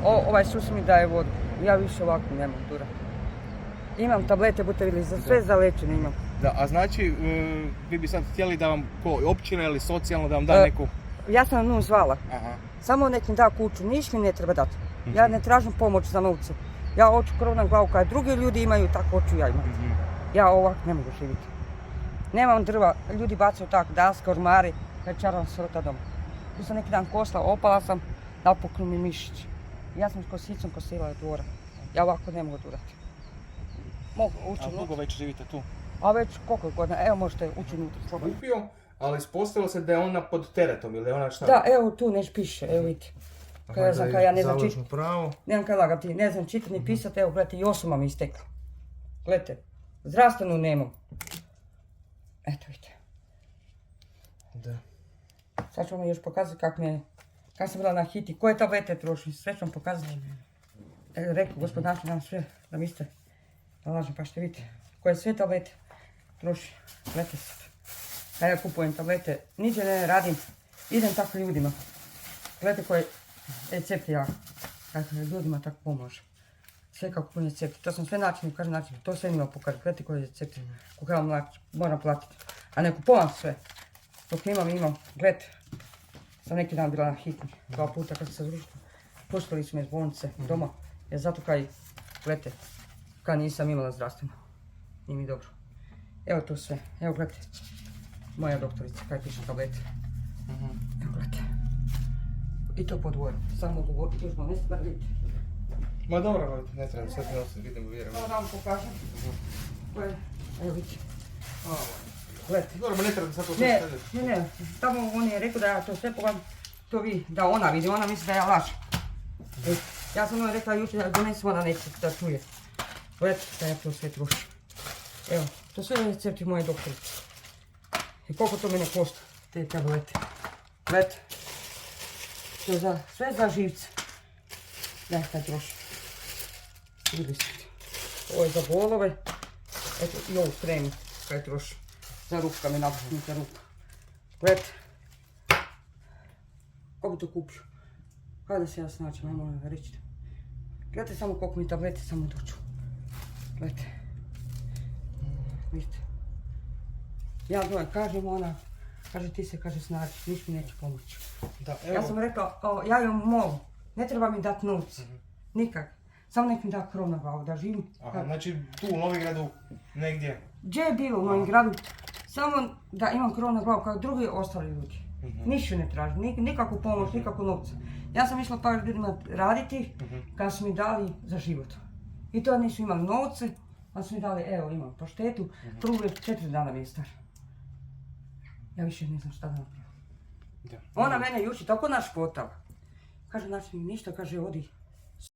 ovaj sus mi daje vodu. Ja više ovako ne mogu durati. Imam tablete, budete vidjeli, za sve zalečene imam. Da, a znači, vi bi sad htjeli da vam općina ili socijalno da vam da neku... Ja sam nju zvala. Aha. Samo nek mi da kuću, niš mi ne treba dati. Ja ne tražim pomoć za novce. Ja hoću krov na glavu, kada drugi ljudi imaju, tako hoću ja imati. Ja ovako ne mogu živjeti. Nemam drva, ljudi bacaju tako daske, ormari, večeram srota doma. Tu sam neki dan kosla, opala sam, napuknu mi mišić. Ja sam s kosicom kosila od dvora. Ja ovako ne mogu durati. Mogu ući A dugo već živite tu? A već koliko godina, evo možete ući unutra slobodno. Kupio, ali ispostavilo se da je ona pod teretom ili ona šta? Da, evo tu neš piše, evo vidite. Ja ne znam čitati. Pravo. Nemam kaj lagati, ne znam čitati ni pisati, evo gledajte, i osuma mi istekla. Gledajte, zdravstvenu nemam. Eto vidite. Da. Sad ću vam još pokazati kako sam bila na hiti, koje tablete trošim, sve ću vam pokazati. Rekao gospod način nam sve, da mislite, da lažem, pa ćete vidjeti koje sve tablete trošim. Gledajte sad. Kad ja kupujem tablete, niđe ne radim, idem tako ljudima. Gledajte koje recepti ja, kako ljudima tako pomožem. Sve kako kupujem recepti, to sam sve način, kažem način, to sve njima pokažem. Gledajte koje recepti, kako ja moram platiti. A ne kupujem sve. Dok imam, gledajte. Sam neki dan bila na hitni, 2 puta kad sam se zrušila. Pustili su me iz bolnice doma, jer zato gledajte, kad nisam imala zdravstveno. Nije mi dobro. Evo to sve, evo gledajte. Moja doktorica, kaj piše tablete. Evo gledajte. I to po dvoru, samo mogu još malo mjesto, bar vidite. Ma dobro, ne treba, sad nosim, vidimo, vjerujem. Evo da vam pokažem. Evo vidite. Gledajte. Dobro, ne treba sad to sve stavljati. Ne, tamo on je rekao da ja to sve pogledam, to vi, da ona vidi, ona misli da ja lažem. Ja sam ona rekla jučer da donesem, ona neće da čuje. Gledajte da ja to sve trošim. Evo, to sve je recepti moje doktorice. I koliko to mene košta, te tablete. Gledajte, to je sve za živce. Da, kaj trošim. Vidite, ovo je za bolove. Eto, i ovu kremu, kaj trošim. Za ruka mi napušnite ruka. Gledajte. Ko bi to kupio? Kada se ja snaćem, ajmo vam reći. Gledajte samo koliko mi tablete samo dođu. Gledajte. Vidite. Ja znoj, kažem ona, kaže ti se, kaže snađi, niš mi neće pomoći. Da, evo. Ja sam rekla, ja joj molim, ne treba mi dati novce. Nikak. Samo nek mi da krov na glavu, da živim. Aha, znači tu u Novigradu, negdje? Gdje je bilo u Novigradu? Samo da imam krov na glavu kao drugi ostali ljudi. Ništa ne tražim, nikakvu pomoć, nikakvu novca. Ja sam išla par ljudima raditi kad su mi dali za život. I to nisu imali novce, pa su mi dali, evo imam paštetu, prvo 4 dana mi je star. Ja više ne znam šta da napravim. Ona mene juči tako našpotala. Kaže, znači ništa, kaže, odi.